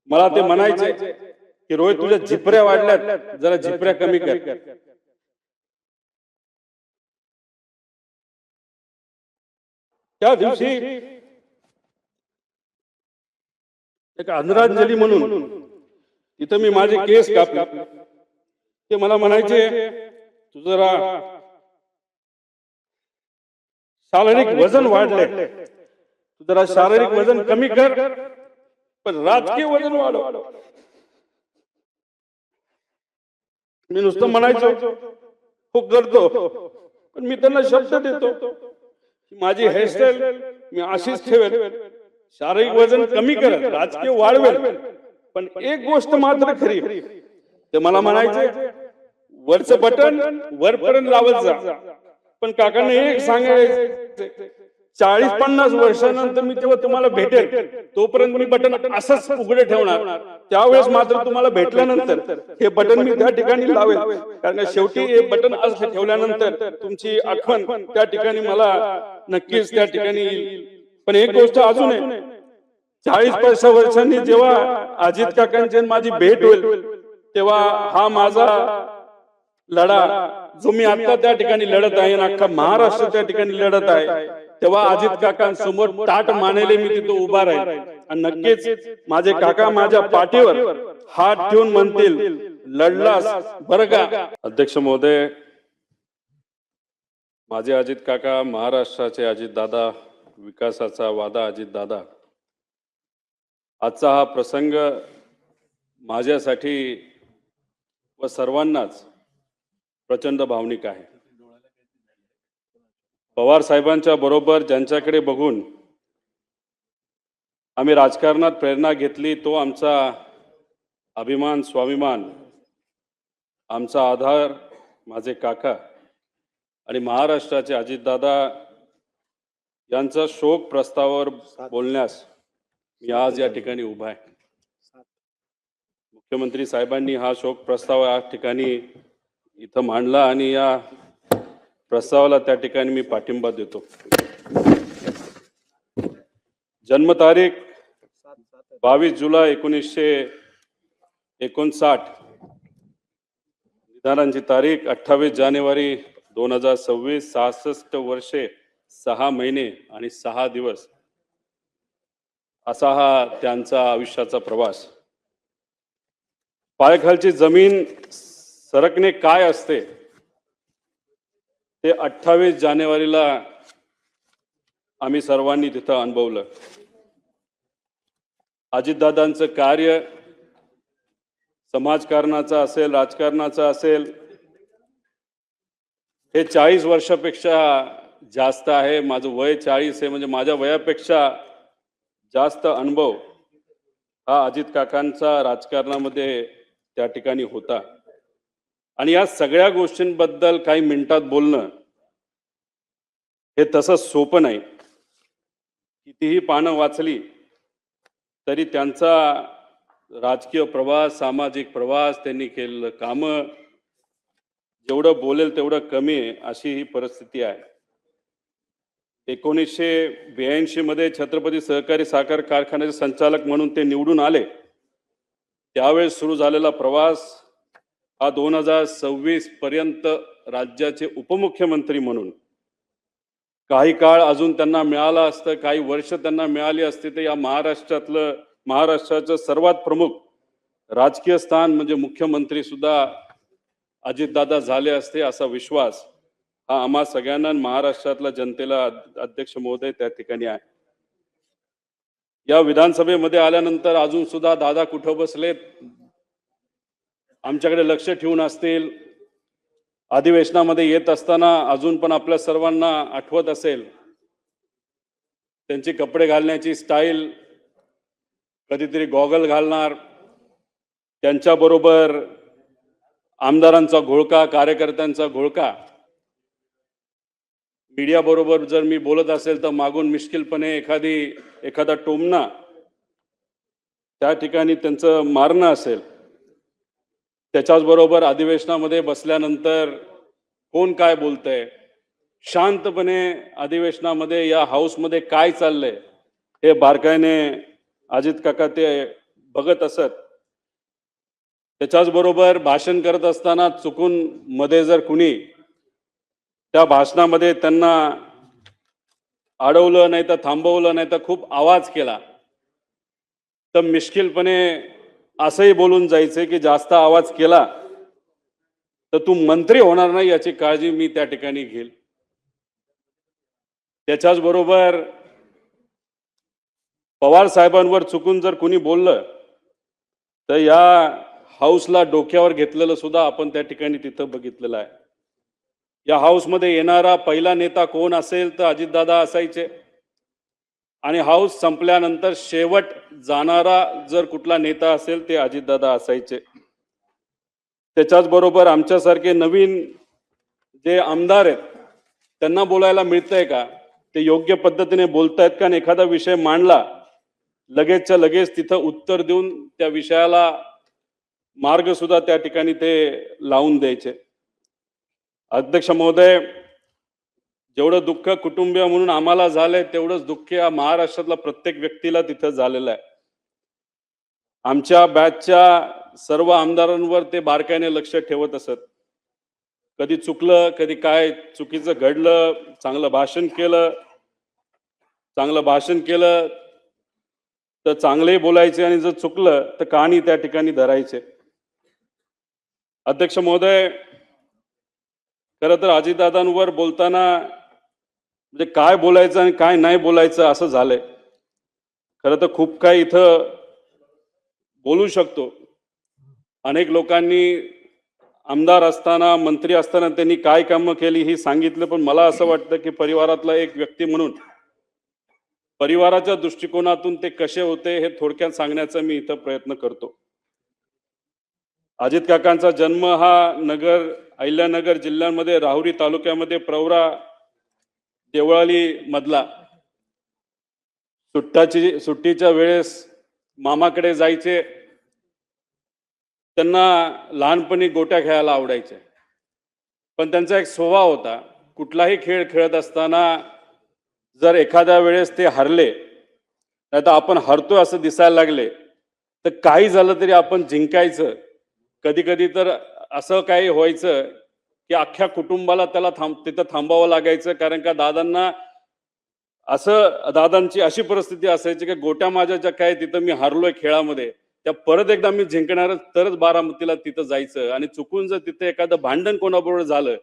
मला ते म्हणायचे की रोहित तुझ्या झिपऱ्या वाढल्यात, जरा झिपऱ्या कमी कर. त्या दिवशी एक आदरांजली म्हणून इथं मी माझे केस कापले. ते मला म्हणायचे तू जरा शारीरिक वजन वाढले, तू जरा शारीरिक वजन कमी कर, पण राजकीय वजन वाढव. मी नुसतं म्हणायचो हो करतो, पण मी त्यांना शब्द देतो माझी हेअरस्टाईल मी अशीच ठेवेल, शारीरिक वजन कमी करेल, राजकीय वाढवेल, पण एक गोष्ट मात्र खरी, ते मला म्हणायचे वरचं बटन वरपर्यंत लावत जा. पण काकांना एक सांगायचे 40-50 वर्षानंतर मी तेव्हा तुम्हाला भेटेल, तोपर्यंत मी बटन असंच उघडे ठेवणार. त्यावेळेस मात्र तुम्हाला भेटल्यानंतर हे बटन मी त्या ठिकाणी लावेल, कारण शेवटी हे बटन असं ठेवल्यानंतर तुमची आठवण त्या ठिकाणी मला नक्कीच त्या ठिकाणी येईल. पण एक गोष्ट अजून आहे, 40-50 वर्षांनी जेव्हा अजित काकांची माझी भेट होईल, तेव्हा हा माझा लढा जो मी आता त्या ठिकाणी लढत आहे, अख्खा महाराष्ट्र त्या ठिकाणी लढत आहे, तेव्हा अजित काकांसमोर ताट मानेले मी तिथे उभा राहील. आणि नक्कीच माझे काका माझ्या पाठीवर हात ठेवून म्हणतील लढलास बरं का. अध्यक्ष महोदय, माझे अजित काका, महाराष्ट्राचे अजित दादा, विकासाचा वादा अजित दादा, आजचा हा प्रसंग माझ्यासाठी व सर्वांनाच प्रचंड भावनिक आहे. पवार साहेबांच्या बरोबर ज्यांच्याकडे बघून आम्ही राजकारणात प्रेरणा घेतली, तो आमचा अभिमान, स्वाभिमान, आमचा आधार माझे काका आणि महाराष्ट्राचे अजितदादा यांचा शोक प्रस्तावावर बोलण्यास मी आज या ठिकाणी उभा आहे. मुख्यमंत्री साहेबांनी हा शोक प्रस्ताव या ठिकाणी इथं मांडला आणि या प्रस्तावाला त्या ठिकाणी मी पाठिंबा देतो. जन्मतारीख 22 जुलै 1959, निधनाची तारीख 28 जानेवारी 2026, 66 वर्षे 6 महिने आणि 6 दिवस असा हा त्यांचा आयुष्याचा प्रवास. पायाखालची जमीन सरकणे काय असते ते 28 जानेवारीला आम्ही सर्वांनी तिथं अनुभवलं. अजितदादांचं कार्य समाजकारणाचं असेल, राजकारणाचं असेल, हे 40 वर्षापेक्षा जास्त आहे. माझं वय 40 आहे, म्हणजे माझ्या वयापेक्षा जास्त अनुभव हा अजित काकांचा राजकारणामध्ये त्या ठिकाणी होता. आणि या सगळ्या गोष्टींबद्दल काही मिनिटात बोलणं हे तसं सोपं नाही. कितीही पानं वाचली तरी त्यांचा राजकीय प्रवास, सामाजिक प्रवास, त्यांनी केलेलं कामं, जेवढं बोलेल तेवढं कमी आहे, अशी ही परिस्थिती आहे. 1982 मध्ये छत्रपती सहकारी साखर कारखान्याचे संचालक म्हणून ते निवडून आले. त्यावेळेस सुरू झालेला प्रवास हा 2026 पर्यंत राज्याचे उपमुख्यमंत्री म्हणून काही काळ अजून त्यांना मिळाला असतं, काही वर्ष त्यांना मिळाली असती तर या महाराष्ट्राचं सर्वात प्रमुख राजकीय स्थान म्हणजे मुख्यमंत्री सुद्धा अजितदादा झाले असते, असा विश्वास हा आम्हा सगळ्यांना, महाराष्ट्रातल्या जनतेला अध्यक्ष महोदय त्या ठिकाणी आहे. या विधानसभेमध्ये आल्यानंतर अजून सुद्धा दादा कुठं बसलेत आमच्याकडे लक्ष ठेवून असतील. अधिवेशनामध्ये येत असताना अजून पण आपल्या सर्वांना आठवत असेल त्यांची कपडे घालण्याची स्टाईल, कधीतरी गॉगल घालणार, त्यांच्याबरोबर आमदारांचा घोळका, कार्यकर्त्यांचा घोळका. मीडिया बरोबर जर मी बोलत असेल तर मागून मिश्किलपणे एखादा टोमणा त्या ठिकाणी त्यांचं मारणं असेल. त्याच्याचबरोबर अधिवेशनामध्ये बसल्यानंतर कोण काय बोलतंय, शांतपणे अधिवेशनामध्ये या हाऊसमध्ये काय चाललंय हे बारकाईने अजित काका ते बघत असत. त्याच्याच बरोबर भाषण करत असताना चुकून मध्ये जर कुणी त्या भाषणामध्ये त्यांना अडवलं नाही तर थांबवलं नाही तर खूप आवाज केला तर मिश्किलपणे असंही बोलून जायचे की जास्त आवाज केला तर तू मंत्री होणार नाही याची काळजी मी त्या ठिकाणी घेईल. त्याच्याच बरोबर पवार साहेबांवर चुकून जर कुणी बोललं तर या हाऊसला डोक्यावर घेतलेलं सुद्धा आपण त्या ठिकाणी तिथं बघितलेलं आहे. या हाऊसमध्ये येणारा पहिला नेता कोण असेल तर अजितदादा असायचे आणि हाऊस संपल्यानंतर शेवट जाणारा जर कुठला नेता असेल ते अजितदादा असायचे. त्याच्याच बरोबर आमच्यासारखे नवीन जे आमदार आहेत त्यांना बोलायला मिळतंय का, ते योग्य पद्धतीने बोलतायत का, आणि एखादा विषय मांडला लगेचच्या लगेच तिथं उत्तर देऊन त्या विषयाला मार्ग सुद्धा त्या ठिकाणी ते लावून द्यायचे. अध्यक्ष महोदय, जेवढं दुःख कुटुंबीय म्हणून आम्हाला झालंय तेवढंच दुःख या महाराष्ट्रातला प्रत्येक व्यक्तीला तिथं झालेलं आहे. आमच्या बॅचच्या सर्व आमदारांवर ते बारकाईने लक्ष ठेवत असत. कधी चुकलं, कधी काय चुकीचं घडलं, चांगलं भाषण केलं तर चांगले बोलायचे आणि जर चुकलं तर कहाणी त्या ठिकाणी धरायचे. अध्यक्ष महोदय, खरं तर अजितदादांवर बोलताना म्हणजे काय बोलायचं आणि काय नाही बोलायचं असं झालंय. खरं तर खूप काही इथं बोलू शकतो. अनेक लोकांनी आमदार असताना, मंत्री असताना त्यांनी काय कामं केली ही सांगितलं, पण मला असं वाटतं की परिवारातला एक व्यक्ती म्हणून परिवाराच्या दृष्टिकोनातून ते कसे होते हे थोडक्यात सांगण्याचा मी इथं प्रयत्न करतो. अजित काकांचा जन्म हा अहिल्यानगर जिल्ह्यामध्ये राहुरी तालुक्यामध्ये प्रवरा देवळाली मधला. सुट्टीच्या वेळेस मामाकडे जायचे. त्यांना लहानपणी गोट्या खेळायला आवडायचे, पण त्यांचा एक स्वभाव होता, कुठलाही खेळ खेळत असताना जर एखाद्या वेळेस ते हरले नाही तर आपण हरतोय असं दिसायला लागले तर काही झालं तरी आपण जिंकायचं. कधी कधी तर असं काही व्हायचं की अख्ख्या कुटुंबाला त्याला तिथं थांबावं लागायचं, कारण का दादांची अशी परिस्थिती असायची की गोट्या माझ्या ज्या काय तिथं मी हारलोय खेळामध्ये त्या परत एकदा मी जिंकणारच तरच बारामतीला तिथं जायचं. आणि चुकून जर तिथे एखादं भांडण कोणाबरोबर झालं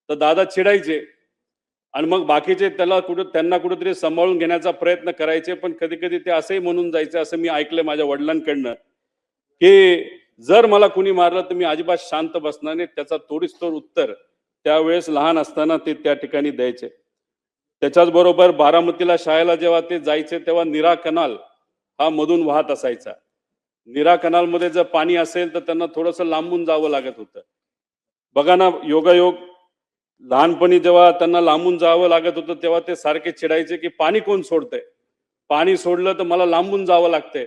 तर दादा चिडायचे आणि मग बाकीचे त्यांना कुठेतरी सांभाळून घेण्याचा प्रयत्न करायचे. पण कधी कधी ते असंही म्हणून जायचे, असं मी ऐकलं माझ्या वडिलांकडनं, की जर मला कुणी मारलं तर मी अजिबात शांत बसणार नाही, त्याचा तोडीसतोड उत्तर त्यावेळेस लहान असताना ते त्या ठिकाणी द्यायचे. त्याच्याच बरोबर बारामतीला शाळेला जेव्हा ते जायचे तेव्हा नीरा कनाल हा मधून वाहत असायचा. नीरा कनालमध्ये जर पाणी असेल तर त्यांना थोडंसं लांबून जावं लागत होतं. बघा ना, योगायोग लहानपणी जेव्हा त्यांना लांबून जावं लागत होतं तेव्हा ते सारखे चिडायचे की पाणी कोण सोडतंय, पाणी सोडलं तर मला लांबून जावं लागतंय.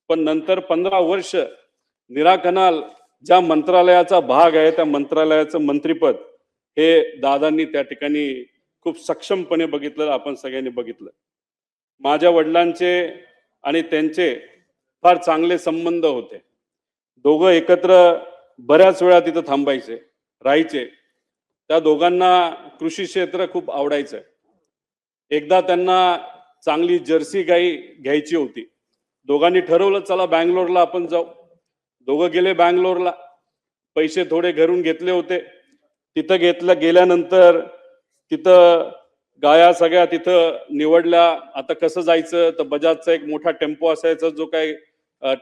पण नंतर 15 वर्ष नीरा कनाल ज्या मंत्रालयाचा भाग आहे त्या मंत्रालयाचं मंत्रीपद हे दादांनी त्या ठिकाणी खूप सक्षमपणे बघितलं, आपण सगळ्यांनी बघितलं. माझ्या वडिलांचे आणि त्यांचे फार चांगले संबंध होते. दोघं एकत्र बऱ्याच वेळा तिथं थांबायचे, राहायचे. त्या दोघांना कृषी क्षेत्र खूप आवडायचं. एकदा त्यांना चांगली जर्सी गाई घ्यायची होती. दोघांनी ठरवलं चला बँगलोरला आपण जाऊ. दोघं गेले बँगलोरला. पैसे थोडे घरून घेतले होते. तिथं गेल्यानंतर तिथं गाया सगळ्या तिथं निवडल्या. आता कसं जायचं तर बजाजचा एक मोठा टेम्पो असायचा जो काही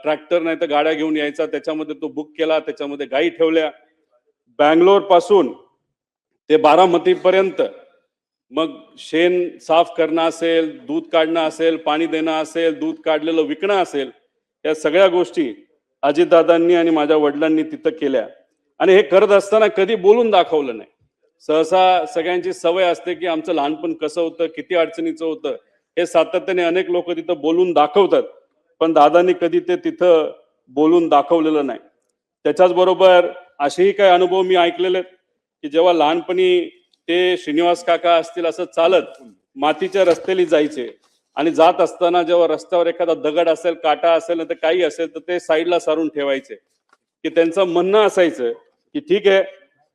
ट्रॅक्टर नाही तर गाड्या घेऊन यायचा, त्याच्यामध्ये तो बुक केला, त्याच्यामध्ये गाई ठेवल्या. बँगलोर पासून ते बारामती पर्यंत मग शेण साफ करणं असेल, दूध काढणं असेल, पाणी देणं असेल, दूध काढलेलं विकणं असेल, या सगळ्या गोष्टी अजितदादांनी आणि माझ्या वडिलांनी तिथं केल्या. आणि हे करत असताना कधी बोलून दाखवलं नाही. सहसा सगळ्यांची सवय असते की आमचं लहानपण कसं होतं, किती अडचणीचं होतं हे सातत्याने अनेक लोक तिथं बोलून दाखवतात, पण दादांनी कधी ते तिथं बोलून दाखवलेलं नाही. त्याच्याच बरोबर असेही काही अनुभव मी ऐकलेले की जेव्हा लहानपणी ते श्रीनिवास काका असतील असं चालत मातीच्या रस्त्याने जायचे आणि जात असताना जेव्हा रस्त्यावर एखादा दगड असेल, काटा असेल ना तर काही असेल तर ते साईडला सारून ठेवायचे. की त्यांचं म्हणणं असायचं की ठीक आहे,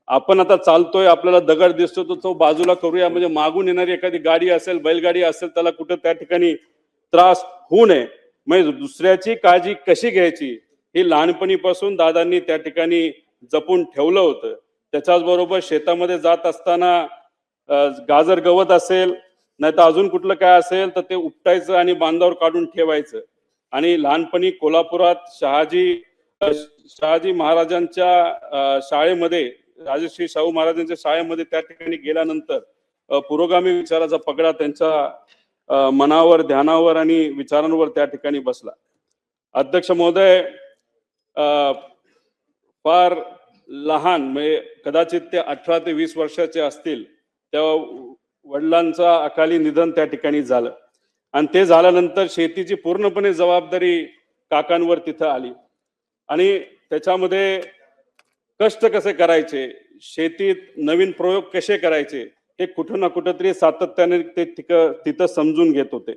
आपण आता चालतोय, आपल्याला दगड दिसतो तर तो बाजूला करूया, म्हणजे मागून येणारी एखादी गाडी असेल, बैलगाडी असेल, त्याला कुठं त्या ठिकाणी त्रास होऊ नये. म्हणजे दुसऱ्याची काळजी कशी घ्यायची हे लहानपणीपासून दादांनी त्या ठिकाणी जपून ठेवलं होतं. त्याच्याच बरोबर शेतामध्ये जात असताना गाजर गवत असेल नाही तर अजून कुठलं काय असेल तर ते उपटायचं आणि बांधावर काढून ठेवायचं. आणि लहानपणी कोल्हापुरात शहाजी महाराजांच्या शाळेमध्ये, राजश्री शाहू महाराजांच्या शाळेमध्ये त्या ठिकाणी गेल्यानंतर पुरोगामी विचाराचा पगडा त्यांच्या मनावर, ध्यानावर आणि विचारांवर त्या ठिकाणी बसला. अध्यक्ष महोदय, फार लहान म्हणजे कदाचित ते 18 ते 20 वर्षाचे असतील तेव्हा वडिलांचा अकाली निधन त्या ठिकाणी झालं. आणि ते झाल्यानंतर शेतीची पूर्णपणे जबाबदारी काकांवर तिथं आली. आणि त्याच्यामध्ये कष्ट कसे करायचे, शेतीत नवीन प्रयोग कसे करायचे हे कुठं ना कुठंतरी सातत्याने ते तिथं समजून घेत होते.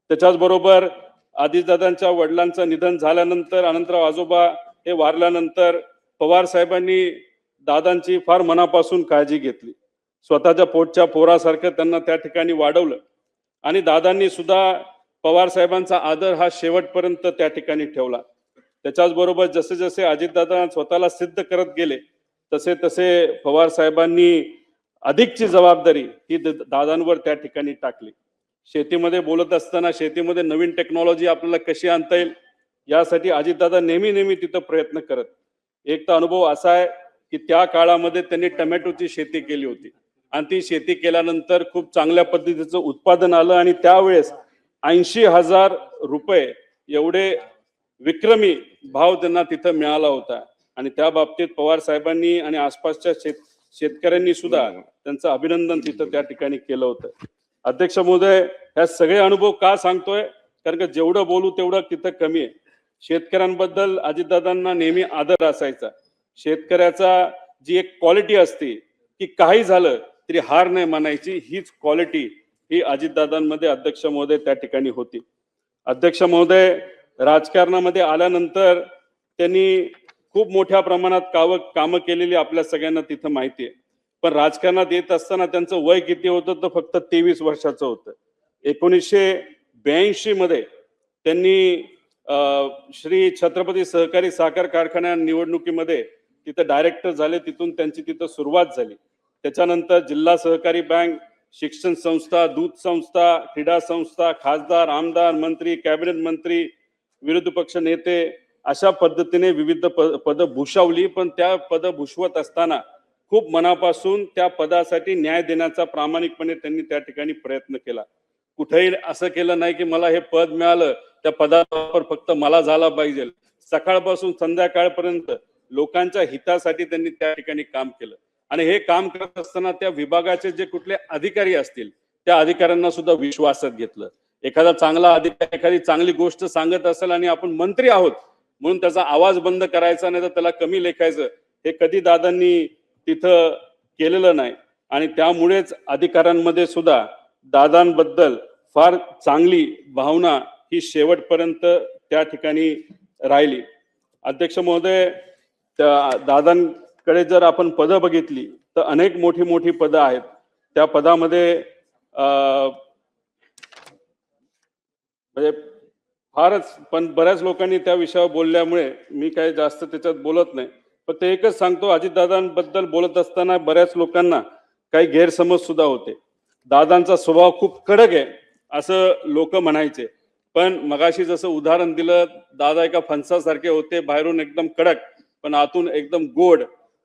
त्याच्याच बरोबर आदिदादांच्या वडिलांचं निधन झाल्यानंतर अनंतराव आजोबा हे वारल्यानंतर पवार साहेबांनी दादांची फार मनापासून काळजी घेतली. स्वतःच्या पोटच्या पोरासारखं त्यांना त्या ठिकाणी वाढवलं. आणि दादांनी सुद्धा पवार साहेबांचा आदर हा शेवटपर्यंत त्या ठिकाणी ठेवला. त्याच्याच बरोबर जसे जसे अजितदादा स्वतःला सिद्ध करत गेले तसे तसे पवार साहेबांनी अधिकची जबाबदारी ही दादांवर त्या ठिकाणी टाकली. शेतीमध्ये बोलत असताना शेतीमध्ये नवीन टेक्नॉलॉजी आपल्याला कशी आणता येईल यासाठी अजितदादा नेहमी नेहमी तिथं प्रयत्न करत. एक तर अनुभव असा आहे की त्या काळामध्ये त्यांनी टोमॅटोची शेती केली होती आणि ती शेती केल्यानंतर खूप चांगल्या पद्धतीचं उत्पादन आलं आणि त्यावेळेस 80,000 रुपये एवढे विक्रमी भाव त्यांना तिथं मिळाला होता. आणि त्या बाबतीत पवार साहेबांनी आणि आसपासच्या शेतकऱ्यांनी सुद्धा त्यांचं अभिनंदन तिथं त्या ठिकाणी केलं होतं. अध्यक्ष महोदय, ह्या सगळे अनुभव का सांगतोय, कारण का जेवढं बोलू तेवढं तिथं कमी आहे. शेतकऱ्यांबद्दल अजितदादांना नेहमी आदर असायचा. शेतकऱ्याचा जी एक क्वालिटी असते की काही झालं तरी हार नाही मानायची, हीच क्वालिटी ही अजितदादांमध्ये अध्यक्ष महोदय त्या ठिकाणी होती. अध्यक्ष महोदय, राजकारणामध्ये आल्यानंतर त्यांनी खूप मोठ्या प्रमाणात कामं केलेली आपल्या सगळ्यांना तिथं माहिती आहे. पण राजकारणात येत असताना त्यांचं वय किती होतं तर फक्त 23 वर्षाचं होतं. 1982 मध्ये त्यांनी श्री छत्रपती सहकारी साखर कारखान्या निवडणुकीमध्ये तिथं डायरेक्टर झाले. तिथून त्यांची तिथं सुरुवात झाली. त्याच्यानंतर जिल्हा सहकारी बँक, शिक्षण संस्था, दूध संस्था, क्रीडा संस्था, खासदार, आमदार, मंत्री, कॅबिनेट मंत्री, विरोधी पक्ष नेते, अशा पद्धतीने विविध पद भूषवली. पण त्या पद भूषवत असताना खूप मनापासून त्या पदासाठी न्याय देण्याचा प्रामाणिकपणे त्यांनी त्या ठिकाणी प्रयत्न केला. कुठेही असं केलं नाही की मला हे पद मिळालं त्या पदाचा वापर फक्त मला झाला पाहिजे. सकाळपासून संध्याकाळपर्यंत लोकांच्या हितासाठी त्यांनी त्या ठिकाणी काम केलं. आणि हे काम करत असताना त्या विभागाचे जे कुठले अधिकारी असतील त्या अधिकाऱ्यांना सुद्धा विश्वासात घेतलं. एखादा चांगला अधिकारी एखादी चांगली गोष्ट सांगत असेल आणि आपण मंत्री आहोत म्हणून त्याचा आवाज बंद करायचा नाही तर त्याला कमी लेखायचं, हे कधी दादांनी तिथं केलेलं नाही. आणि त्यामुळेच अधिकाऱ्यांमध्ये सुद्धा दादांबद्दल फार चांगली भावना ही शेवटपर्यंत त्या ठिकाणी राहिली. अध्यक्ष महोदय, दादांकडे जर आपण पदं बघितली तर अनेक मोठी मोठी पदं आहेत. त्या पदामध्ये म्हणजे फारच, पण बऱ्याच लोकांनी त्या विषयावर बोलल्यामुळे मी काही जास्त त्याच्यात बोलत नाही. पण ते एकच सांगतो, अजितदादांबद्दल बोलत असताना बऱ्याच लोकांना काही गैरसमज सुद्धा होते. दादांचा स्वभाव खूप कडक आहे असं लोक म्हणायचे. पण मगाशी जसं उदाहरण दिलं, दादा एका फणसासारखे होते, बाहेरून एकदम कडक पण आतून एकदम गोड,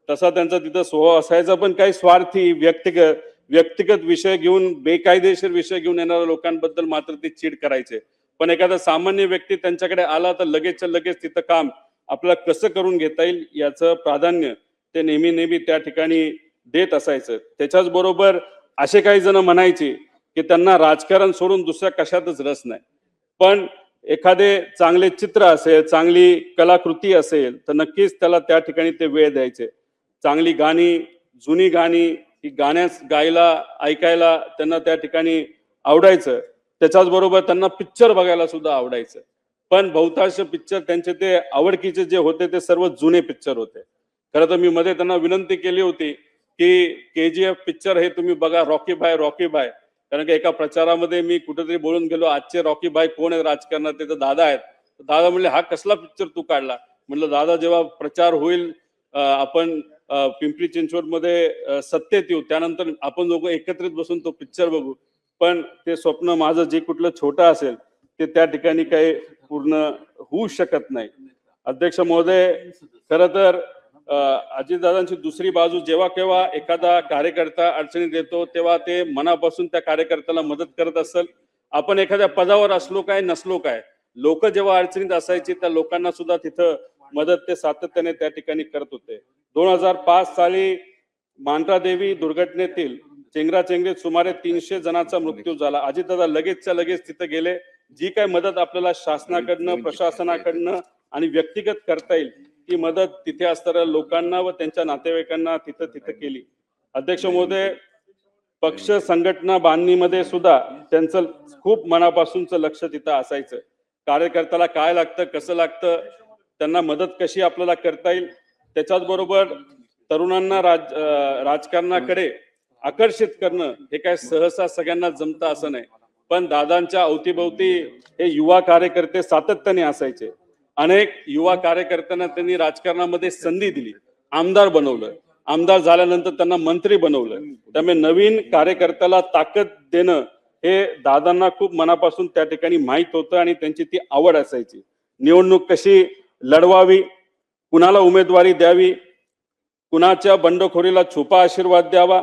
तसा त्यांचा तिथं स्वभाव असायचा. पण काही स्वार्थी व्यक्तिगत विषय घेऊन, बेकायदेशीर विषय घेऊन येणाऱ्या लोकांबद्दल मात्र ते चीड करायचे. पण एखादा सामान्य व्यक्ती त्यांच्याकडे आला तर लगेचच्या लगेच तिथं काम आपल्याला कसं करून घेता येईल याचं प्राधान्य ते नेहमी नेहमी त्या ठिकाणी देत असायचं. त्याच्याच बरोबर असे काही जण म्हणायचे की त्यांना राजकारण सोडून दुसऱ्या कशातच रस नाही. पण एखादे चांगले चित्र असेल, चांगली कलाकृती असेल तर नक्कीच त्याला त्या ठिकाणी ते वेळ द्यायचे. चांगली गाणी, जुनी गाणी ही गायला ऐकायला त्यांना त्या ठिकाणी आवडायचं. त्याच्याच बरोबर त्यांना पिक्चर बघायला सुद्धा आवडायचं. पण बहुतांश पिक्चर त्यांचे ते आवडकीचे जे होते ते सर्व जुने पिक्चर होते. खरं तर मी मध्ये त्यांना विनंती केली होती की KGF पिक्चर हे तुम्ही बघा, रॉकी भाय. कारण की एका प्रचारामध्ये मी कुठेतरी बोलून गेलो, आजचे रॉकी भाई कोण आहेत राजकारणात, ते तर दादा आहेत. दादा म्हणले हा कसला पिक्चर तू काढला. म्हणलं दादा जेव्हा प्रचार होईल, आपण पिंपरी चिंचवड मध्ये सत्तेत येऊ, त्यानंतर आपण दोघं एकत्रित बसून तो पिक्चर बघू. पण ते स्वप्न माझं जे कुठलं छोटं असेल ते त्या ठिकाणी काही पूर्ण होऊ शकत नाही. अध्यक्ष महोदय, खरं तर अजितदादांची दुसरी बाजू, जेव्हा केव्हा एखादा कार्यकर्ता अडचणीत येतो तेव्हा ते मनापासून त्या कार्यकर्त्याला मदत करत असेल. आपण एखाद्या पदावर असलो काय नसलो काय, लोक जेव्हा अडचणीत असायची त्या लोकांना सुद्धा तिथं मदत ते सातत्याने त्या ठिकाणी करत होते. 2005 साली मांढरा देवी दुर्घटनेतील चेंगराचेंगरीत सुमारे 300 जणांचा मृत्यू झाला. अजितदादा लगेचच्या लगेच तिथे गेले. जी काय मदत आपल्याला शासनाकडनं, प्रशासनाकडनं आणि व्यक्तिगत करता येईल ती मदत तिथे असणाऱ्या लोकांना व त्यांच्या नातेवाईकांना तिथं केली. अध्यक्ष महोदय, पक्ष संघटना बांधणीमध्ये सुद्धा त्यांचं खूप मनापासूनच लक्ष तिथं असायचं. कार्यकर्त्याला काय लागतं, कसं लागतं, त्यांना मदत कशी आपल्याला करता येईल, त्याच्याच बरोबर तरुणांना राजकारणाकडे आकर्षित करणं हे काय सहसा सगळ्यांना जमतं असं नाही. पण दादांच्या अवतीभोवती हे युवा कार्यकर्ते सातत्याने असायचे. अनेक युवा कार्यकर्त्यांना त्यांनी राजकारणामध्ये संधी दिली, आमदार बनवलं. आमदार झाल्यानंतर त्यांना मंत्री बनवलं. त्यामुळे नवीन कार्यकर्त्याला ताकद देणं हे दादांना खूप मनापासून त्या ठिकाणी माहीत होतं आणि त्यांची ती आवड असायची. निवडणूक कशी लढवावी, कुणाला उमेदवारी द्यावी, कुणाच्या बंडखोरीला छुपा आशीर्वाद द्यावा,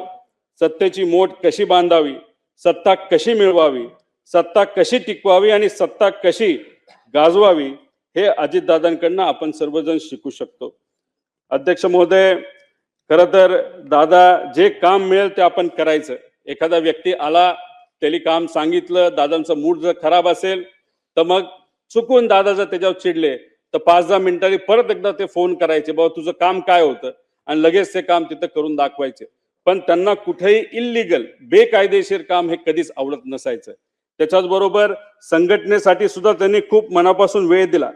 सत्तेची मोठ कशी बांधावी, सत्ता कशी मिळवावी, सत्ता कशी टिकवावी आणि सत्ता कशी गाजवावी, हे अजितदादांकडनं आपण सर्वजण शिकू शकतो. अध्यक्ष महोदय, खरं तर दादा जे काम मिळेल ते आपण करायचं. एखादा व्यक्ती आला, त्याला काम सांगितलं, दादांचा मूड जर खराब असेल तर मग चुकून दादा जर त्याच्यावर चिडले तर 5-10 मिनिटांनी परत एकदा ते फोन करायचे, बाबा तुझं काम काय होतं, आणि लगेच ते काम तिथं करून दाखवायचे. पण त्यांना कुठेही इल्लीगल, बेकायदेशीर काम हे कधीच आवडत नसायचं. त्याच्याच बरोबर संघटनेसाठी सुद्धा त्यांनी खूप मनापासून वेळ दिला.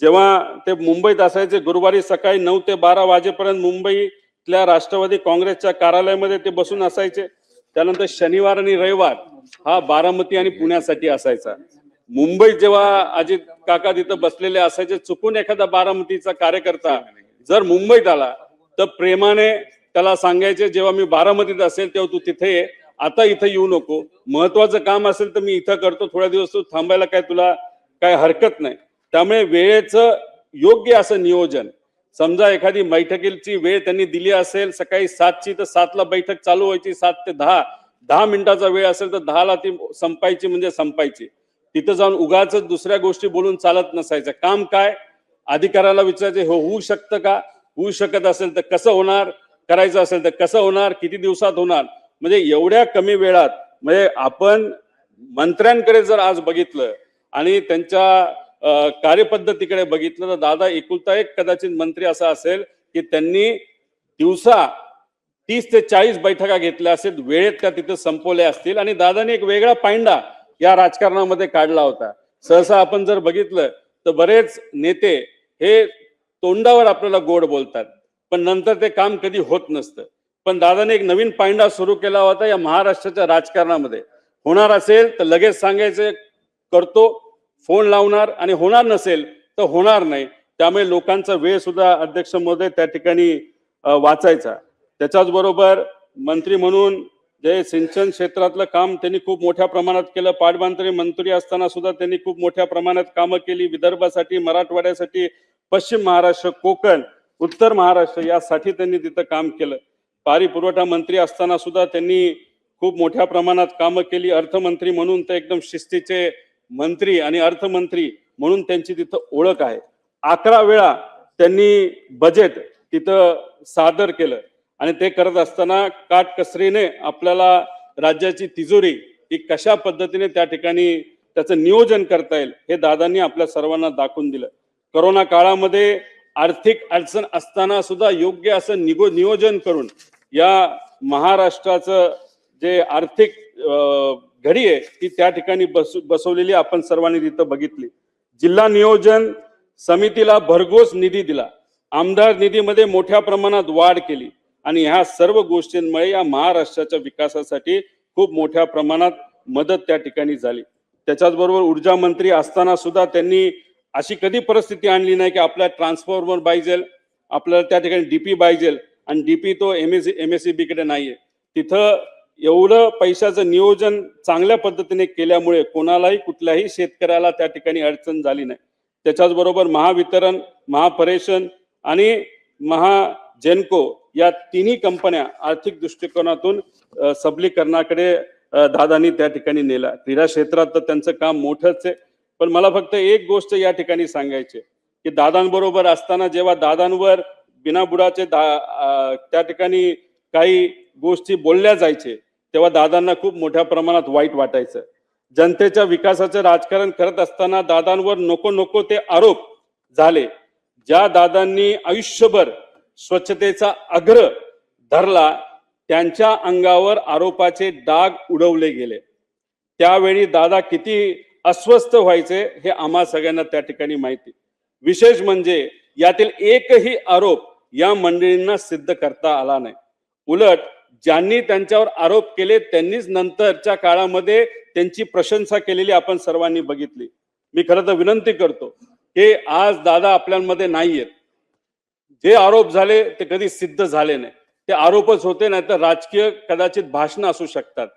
जेव्हा ते मुंबईत असायचे, गुरुवारी सकाळी 9 ते 12 वाजेपर्यंत मुंबईतल्या राष्ट्रवादी काँग्रेसच्या कार्यालयामध्ये ते बसून असायचे. त्यानंतर शनिवार आणि रविवार हा बारामती आणि पुण्यासाठी असायचा. मुंबईत जेव्हा अजित काका तिथं बसलेले असायचे, चुकून एखादा बारामतीचा कार्यकर्ता जर मुंबईत आला तर प्रेमाने त्याला सांगायचे, जेव्हा मी बारामतीत असेल तेव्हा तू तिथे ये, आता इथं येऊ नको. महत्वाचं काम असेल तर मी इथं करतो, थोड्या दिवस तू थांबायला काय तुला काय हरकत नाही. त्यामुळे वेळेचं योग्य असं नियोजन, समजा एखादी बैठकीची वेळ त्यांनी दिली असेल सकाळी 7ची तर 7ला बैठक चालू व्हायची, 7 ते 10 मिनिटाचा वेळ असेल तर 10ला ती संपायची म्हणजे संपायची. तिथं जाऊन उगाच दुसऱ्या गोष्टी बोलून चालत नसायचं. काम काय, अधिकाऱ्याला विचारायचे, होऊ शकतं का, होऊ शकत असेल तर कसं होणार, करायचं असेल तर कसं होणार, किती दिवसात होणार. म्हणजे एवढ्या कमी वेळात, म्हणजे आपण मंत्र्यांकडे जर आज बघितलं आणि त्यांच्या कार्यपद्धतीकडे बघितलं तर दादा एकुलता एक कदाचित मंत्री असा असेल की त्यांनी दिवसा 30 ते 40 बैठका घेतल्या असेल, वेळेत त्या तिथे संपवल्या असतील. आणि दादाने एक वेगळा पायंडा या राजकारणामध्ये काढला होता. सहसा आपण जर बघितलं तर बरेच नेते हे तोंडावर आपल्याला गोड बोलतात पण नंतर ते काम कधी होत नसतं. पण दादाने एक नवीन पायंडा सुरू केला होता या महाराष्ट्राच्या राजकारणामध्ये. होणार असेल तर लगेच सांगायचं करतो, फोन लावणार, आणि होणार नसेल तर होणार नाही. त्यामुळे लोकांचा वेळ सुद्धा अध्यक्ष महोदय त्या ठिकाणी वाचायचा. त्याच्याच बरोबर मंत्री म्हणून जे सिंचन क्षेत्रातलं काम त्यांनी खूप मोठ्या प्रमाणात केलं. पाटबंधारे मंत्री असताना सुद्धा त्यांनी खूप मोठ्या प्रमाणात कामं केली. विदर्भासाठी, मराठवाड्यासाठी, पश्चिम महाराष्ट्र, कोकण, उत्तर महाराष्ट्र यासाठी त्यांनी तिथं काम केलं. पाणी पुरवठा मंत्री असताना सुद्धा त्यांनी खूप मोठ्या प्रमाणात कामं केली. अर्थमंत्री म्हणून ते एकदम शिस्तीचे मंत्री आणि अर्थमंत्री म्हणून त्यांची तिथं ओळख आहे. 11 वेळा त्यांनी बजेट तिथं सादर केलं आणि ते करत असताना काटकसरीने आपल्याला राज्याची तिजोरी ही कशा पद्धतीने त्या ठिकाणी त्याचं नियोजन करता येईल हे दादांनी आपल्या सर्वांना दाखवून दिलं. कोरोना काळामध्ये आर्थिक अडचण असताना सुद्धा योग्य असं नियोजन करून या महाराष्ट्राचं जे आर्थिक घडी आहे ती त्या ठिकाणी बसवलेली आपण सर्वांनी तिथं बघितली. जिल्हा नियोजन समितीला भरघोस निधी दिला, आमदार निधीमध्ये मोठ्या प्रमाणात वाढ केली आणि ह्या सर्व गोष्टींमुळे या महाराष्ट्राच्या विकासासाठी खूप मोठ्या प्रमाणात मदत त्या ठिकाणी झाली. त्याच्याच बरोबर ऊर्जा मंत्री असताना सुद्धा त्यांनी अशी कधी परिस्थिती आणली नाही की आपल्याला ट्रान्सफॉर्मर पाहिजे, आपल्याला त्या ठिकाणी डीपी पाहिजे आणि डीपी तो MSEB कडे नाहीये. तिथं एवढं पैशाचं नियोजन चांगल्या पद्धतीने केल्यामुळे कोणालाही कुठल्याही शेतकऱ्याला त्या ठिकाणी अडचण झाली नाही. त्याच्याच बरोबर महावितरण, महापरेशन आणि महाजेनको या तिन्ही कंपन्या आर्थिक दृष्टिकोनातून सबलीकरणाकडे दादांनी त्या ठिकाणी नेला. क्रीडा क्षेत्रात तर त्यांचं काम मोठंच आहे, पण मला फक्त एक गोष्ट या ठिकाणी सांगायची की दादांबरोबर असताना जेव्हा दादांवर बिनाबुडाचे त्या ठिकाणी काही गोष्टी बोलल्या जायचे तेव्हा दादांना खूप मोठ्या प्रमाणात वाईट वाटायचं. जनतेच्या विकासाचं राजकारण करत असताना दादांवर नको नको ते आरोप झाले. ज्या दादांनी आयुष्यभर स्वच्छतेचा अग्र धरला त्यांच्या अंगावर आरोपाचे डाग उडवले गेले. त्यावेळी दादा किती अस्वस्थ व्हायचे हे आम्हा सगळ्यांना त्या ठिकाणी माहिती. विशेष म्हणजे यातील एकही आरोप या मंडळींना सिद्ध करता आला नाही. उलट ज्यांनी त्यांच्यावर आरोप केले त्यांनीच नंतरच्या काळामध्ये त्यांची प्रशंसा केलेली आपण सर्वांनी बघितली. मी खरं तर विनंती करतो की आज दादा आपल्यामध्ये नाहीयेत. जे आरोप झाले ते कधी सिद्ध झाले नाही, ते आरोपच होते, नाही तर राजकीय कदाचित भाषण असू शकतात.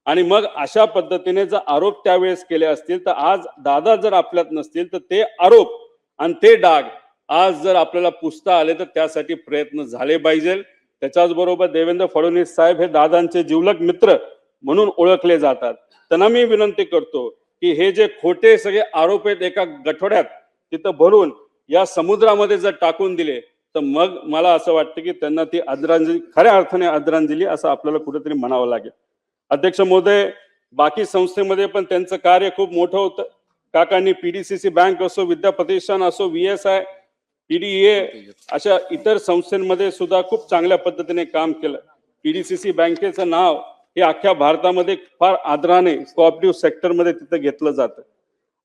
आणि मग अशा पद्धतीने जर आरोप त्यावेळेस केले असतील तर आज दादा जर आपल्यात नसतील तर ते आरोप आणि ते डाग आज जर आपल्याला पुसता आले तर त्यासाठी प्रयत्न झाले पाहिजे. त्याच्याच बरोबर देवेंद्र फडणवीस साहेब हे दादांचे जिवलग मित्र म्हणून ओळखले जातात. त्यांना मी विनंती करतो की हे जे खोटे सगळे आरोप आहेत एका गठोड्यात तिथं भरून या समुद्रामध्ये जर टाकून दिले तर मग मला असं वाटतं की त्यांना ती आदरांजली, खऱ्या अर्थाने आदरांजली असं आपल्याला कुठेतरी म्हणावं लागेल. अध्यक्ष महोदय, बाकी संस्थेमध्ये पण त्यांचं कार्य खूप मोठं होतं. काकांनी PDCC बँक असो, विद्या प्रतिष्ठान असो, VSI, PDEA अशा इतर संस्थांमध्ये सुद्धा खूप चांगल्या पद्धतीने काम केलं. PDCC बँकेचं नाव हे अख्ख्या भारतामध्ये फार आदराने कोऑपरेटिव्ह सेक्टरमध्ये तिथं घेतलं जातं.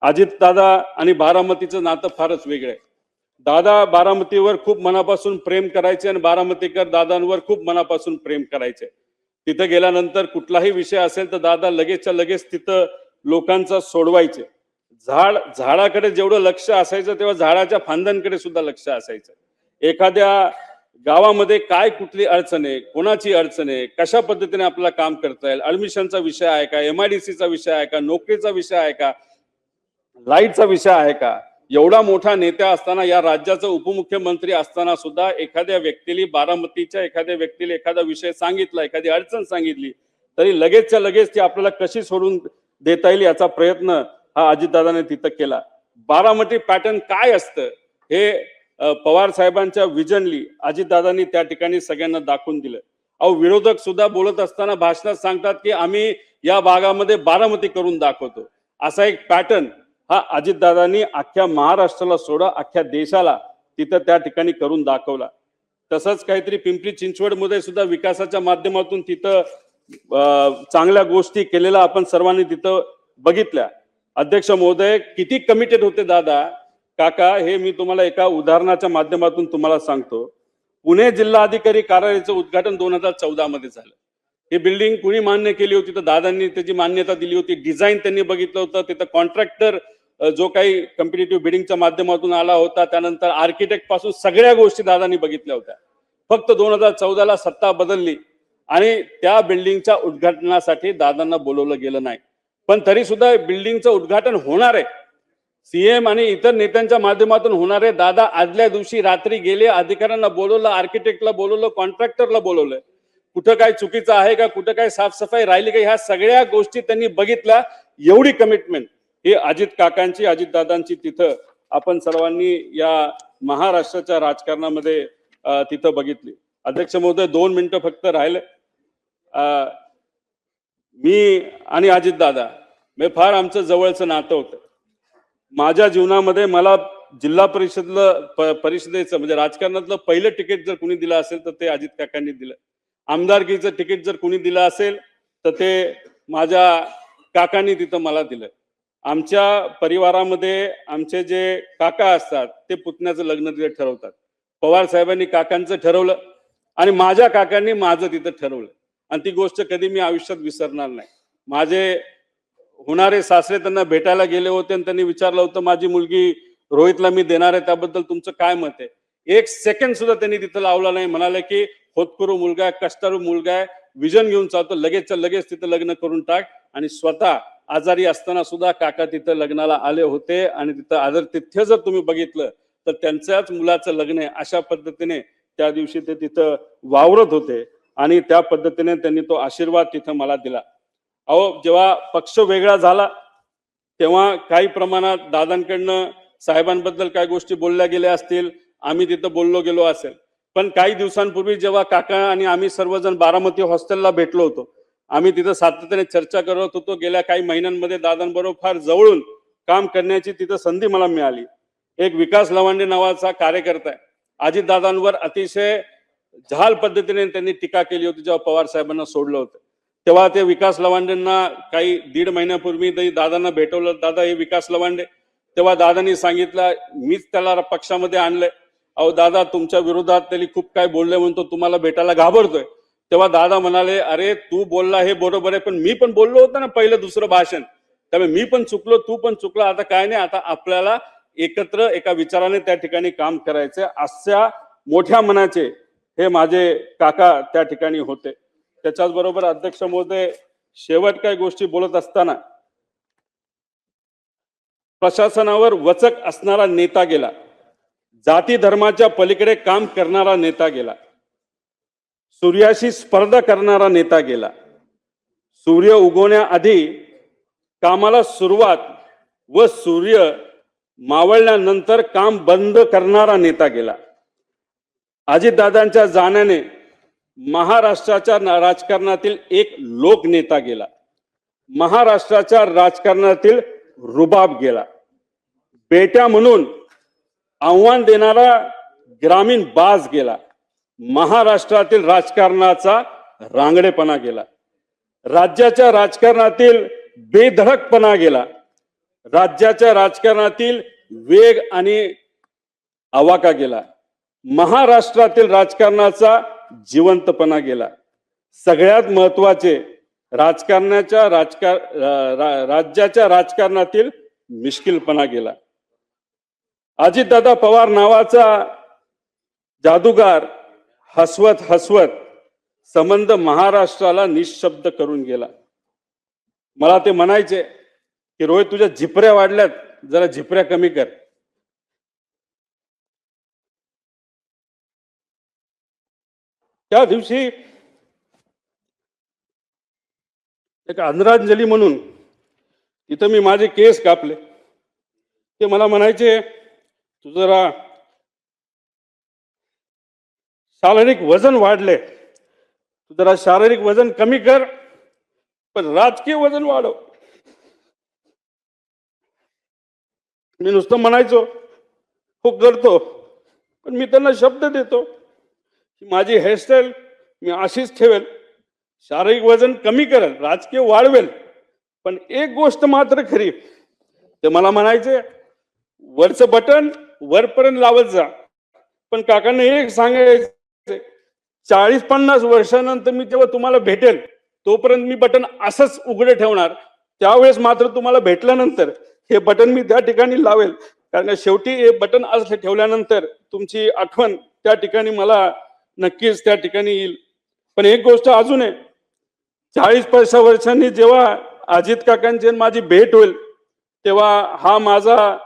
अजित दादा आणि बारामतीचं नातं फारच वेगळं आहे. दादा बारामतीवर खूप मनापासून प्रेम करायचे आणि बारामतीकर दादांवर खूप मनापासून प्रेम करायचे. तिथं गेल्यानंतर कुठलाही विषय असेल तर दादा लगेचच्या लगेच तिथं लोकांचा सोडवायचे. झाडाकडे जेवढं लक्ष असायचं तेव्हा झाडाच्या फांद्यांकडे सुद्धा लक्ष असायचं. एखाद्या गावामध्ये काय कुठली अडचण आहे, कोणाची अडचण आहे, कशा पद्धतीने आपल्याला काम करता येईल, ऍडमिशनचा विषय आहे का, MIDCचा विषय आहे का, नोकरीचा विषय आहे का, लाईटचा विषय आहे का, एवढा मोठा नेता असताना, या राज्याचा उपमुख्यमंत्री असताना सुद्धा एखाद्या व्यक्तीला, बारामतीच्या एखाद्या व्यक्तीला एखादा विषय सांगितला, एखादी अडचण सांगितली तरी लगेचच्या लगेच ती आपल्याला कशी सोडून देता येईल याचा प्रयत्न हा अजितदादाने तिथं केला. बारामती पॅटर्न काय असतं हे पवार साहेबांच्या विजनली अजितदादांनी त्या ठिकाणी सगळ्यांना दाखवून दिलं. अहो, विरोधक सुद्धा बोलत असताना भाषणात सांगतात की आम्ही या भागामध्ये बारामती करून दाखवतो. असा एक पॅटर्न हा अजितदादांनी अख्ख्या महाराष्ट्राला सोडा अख्ख्या देशाला तिथं त्या ठिकाणी करून दाखवला. तसंच काहीतरी पिंपरी चिंचवड मध्ये सुद्धा विकासाच्या माध्यमातून तिथं चांगल्या गोष्टी केलेल्या आपण सर्वांनी तिथं बघितल्या. अध्यक्ष महोदय, किती कमिटेड होते दादा काका हे मी तुम्हाला एका उदाहरणाच्या माध्यमातून तुम्हाला सांगतो. पुणे जिल्हाधिकारी कार्यालयाचं उद्घाटन 2014 मध्ये झालं. ही बिल्डिंग कुणी मान्य केली होती तर दादांनी त्याची मान्यता दिली होती. डिझाईन त्यांनी बघितलं होतं. तिथं कॉन्ट्रॅक्टर जो काही कॉम्पिटिटिव्ह बिडिंगच्या माध्यमातून आला होता, त्यानंतर आर्किटेक्ट पासून सगळ्या गोष्टी दादांनी बघितल्या होत्या. फक्त 2014ला सत्ता बदलली आणि त्या बिल्डिंगच्या उद्घाटनासाठी दादांना बोलवलं गेलं नाही. पण तरी सुद्धा बिल्डिंगचं उद्घाटन होणार आहे, CM आणि इतर नेत्यांच्या माध्यमातून होणार आहे. दादा आदल्या दिवशी रात्री गेले, अधिकाऱ्यांना बोलवलं, आर्किटेक्टला बोलवलं, कॉन्ट्रॅक्टरला बोलवलं. कुठं काय चुकीचं आहे का, कुठं काय साफसफाई राहिली का, ह्या सगळ्या गोष्टी त्यांनी बघितल्या. एवढी कमिटमेंट ही अजित काकांची, अजितदादांची तिथं आपण सर्वांनी या महाराष्ट्राच्या राजकारणामध्ये तिथं बघितली. अध्यक्ष महोदय, 2 मिनिटं फक्त राहिले. मी आणि अजितदादा म्हणजे फार आमचं जवळचं नातं होतं. माझ्या जीवनामध्ये मला जिल्हा परिषदेचं म्हणजे राजकारणातलं पहिलं तिकीट जर कुणी दिलं असेल तर ते अजित काकांनी दिलं. आमदारकीचं तिकीट जर कुणी दिलं असेल तर ते माझ्या काकांनी तिथं मला दिलं. आमच्या परिवारामध्ये आमचे जे काका असतात ते पुतण्याचं लग्न तिथे ठरवतात. पवार साहेबांनी काकांचं ठरवलं आणि माझ्या काकांनी माझं तिथं ठरवलं आणि ती गोष्ट कधी मी आयुष्यात विसरणार नाही. माझे होणारे सासरे त्यांना भेटायला गेले होते आणि त्यांनी विचारलं होतं माझी मुलगी रोहितला मी देणार आहे, त्याबद्दल तुमचं काय मत आहे. एक सेकंड सुद्धा त्यांनी तिथं लावला नाही. म्हणाले की होतकरू मुलगा आहे, कष्टाळू मुलगा आहे, विजन घेऊन चालतो, लगेचच्या लगेच तिथं लग्न करून टाक. आणि स्वतः आजारी असताना सुद्धा काका तिथं लग्नाला आले होते आणि तिथं आदर तिथं जर तुम्ही बघितलं तर त्यांच्याच मुलाचं लग्न आहे अशा पद्धतीने त्या दिवशी ते तिथं वावरत होते आणि त्या पद्धतीने त्यांनी तो आशीर्वाद तिथं मला दिला. अहो, जेव्हा पक्ष वेगळा झाला तेव्हा काही प्रमाणात दादांकडनं साहेबांबद्दल काही गोष्टी बोलल्या गेल्या असतील, आम्ही तिथं बोललो गेलो असेल. पण काही दिवसांपूर्वी जेव्हा काका आणि आम्ही सर्वजण बारामती हॉस्टेलला भेटलो होतो, आम्ही तिथं सातत्याने चर्चा करत होतो. गेल्या काही महिन्यांमध्ये दादांबरोबर फार जवळून काम करण्याची तिथं संधी मला मिळाली. एक विकास लवांडे नावाचा कार्यकर्ता आहे, अजितदादांवर अतिशय जहाल पद्धतीने त्यांनी टीका केली होती जेव्हा पवार साहेबांना सोडलं होतं. तेव्हा ते विकास लवांडेंना काही 1.5 महिन्यापूर्वी दादांना भेटवलं. दादा हे विकास लवांडे. तेव्हा दादांनी सांगितलं मीच त्याला पक्षामध्ये आणलंय. अहो दादा, तुमच्या विरोधात त्यांनी खूप काय बोलले म्हणतो, तुम्हाला भेटायला घाबरतोय. तेव्हा दादा म्हणाले अरे तू बोलला हे बरोबर आहे, पण मी पण बोललो होतो ना पहिलं दुसरं भाषण, त्यामुळे मी पण चुकलो, तू पण चुकला. आता काय नाही, आता आपल्याला एकत्र एका विचाराने त्या ठिकाणी काम करायचंय. अशा मोठ्या मनाचे हे माझे काका त्या ठिकाणी होते. त्याच्याच बरोबर अध्यक्ष महोदय, शेवट काही गोष्टी बोलत असताना प्रशासनावर वचक असणारा नेता गेला, जाती धर्माच्या पलीकडे काम करणारा नेता गेला, सूर्याशी स्पर्धा करणारा नेता गेला, सूर्य उगवण्याआधी कामाला सुरुवात व सूर्य मावळल्यानंतर काम बंद करणारा नेता गेला. अजितदादांच्या जाण्याने महाराष्ट्राच्या राजकारणातील एक लोकनेता गेला, महाराष्ट्राच्या राजकारणातील रुबाब गेला, बेट्या म्हणून आव्हान देणारा ग्रामीण बाज गेला, महाराष्ट्रातील राजकारणाचा रांगडेपणा गेला, राज्याच्या राजकारणातील बेधडकपणा गेला, राज्याच्या राजकारणातील वेग आणि आवाका गेला, महाराष्ट्रातील राजकारणाचा जिवंतपणा गेला. सगळ्यात महत्वाचे राज्याच्या राजकारणातील मिश्किलपणा गेला. अजितदादा पवार नावाचा जादूगार हसवत हसवत संबंध महाराष्ट्राला निशब्द करून गेला. मला ते म्हणायचे की रोहित तुझ्या झिपऱ्या वाढल्यात, जरा झिपऱ्या कमी कर. त्या दिवशी एक आदरांजली म्हणून इथं मी माझे केस कापले. ते मला म्हणायचे तू जरा शारीरिक वजन वाढले, तू जरा शारीरिक वजन कमी कर पण राजकीय वजन वाढव. मी नुसतं म्हणायचो हो करतो, पण मी त्यांना शब्द देतो की माझी हेअरस्टाईल मी अशीच ठेवेल, शारीरिक वजन कमी करेल, राजकीय वाढवेल. पण एक गोष्ट मात्र खरी, ते मला म्हणायचे वरचं बटन वरपर्यंत लावत जा. पण काकांना एक सांगायचं 40-50 वर्षानंतर मी जेव्हा तुम्हाला भेटेल तोपर्यंत मी बटन असंच उघडे ठेवणार. त्यावेळेस मात्र तुम्हाला भेटल्यानंतर हे बटन मी त्या ठिकाणी लावेल, कारण शेवटी हे बटन असं ठेवल्यानंतर तुमची आठवण त्या ठिकाणी मला नक्कीच त्या ठिकाणी येईल. पण एक गोष्ट अजून आहे, 40-50 वर्षांनी जेव्हा अजित काकांची माझी भेट होईल तेव्हा हा माझा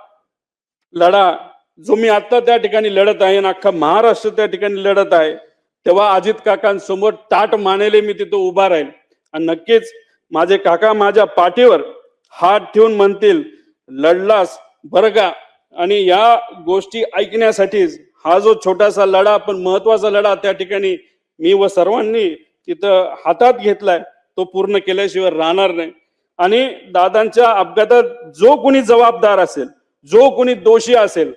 लढा जो मी आता त्या ठिकाणी लढत आहे, अख्खा महाराष्ट्र त्या ठिकाणी लढत आहे, तेव्हा अजित काकांसमोर ताट मानेले मी तिथं उभा राहील. आणि नक्कीच माझे काका माझ्या पाठीवर हात ठेवून म्हणतील लढलास बरं का. आणि या गोष्टी ऐकण्यासाठीच हा जो छोटासा लढा पण महत्वाचा लढा त्या ठिकाणी मी व सर्वांनी तिथं हातात घेतलाय, तो पूर्ण केल्याशिवाय राहणार नाही. आणि दादांच्या अपघातात जो कोणी जबाबदार असेल, जो कोणी दोषी असेल,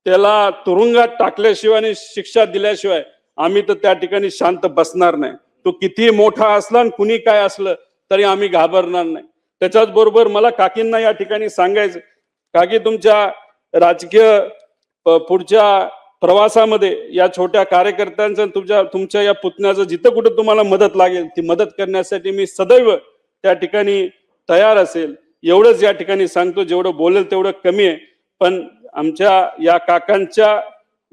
त्याला तुरुंगात टाकल्याशिवाय आणि शिक्षा दिल्याशिवाय आम्ही तर त्या ठिकाणी शांत बसणार नाही. तो किती मोठा असला आणि कुणी काय असलं तरी आम्ही घाबरणार नाही. त्याच्याच बरोबर मला काकींना या ठिकाणी सांगायचं, काकी तुमच्या राजकीय पुढच्या प्रवासामध्ये या छोट्या कार्यकर्त्यांचं तुमच्या या पुतण्याचं जिथं कुठं तुम्हाला मदत लागेल ती मदत करण्यासाठी मी सदैव त्या ठिकाणी तयार असेल. एवढंच या ठिकाणी सांगतो, जेवढं बोलेल तेवढं कमी आहे. पण आमच्या या काकांच्या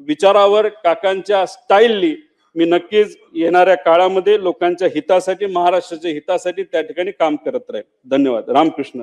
विचारावर, काकांच्या स्टाईलनी मी नक्कीच येणाऱ्या काळामध्ये लोकांच्या हितासाठी, महाराष्ट्राच्या हितासाठी त्या ठिकाणी काम करत राहील. धन्यवाद. रामकृष्ण.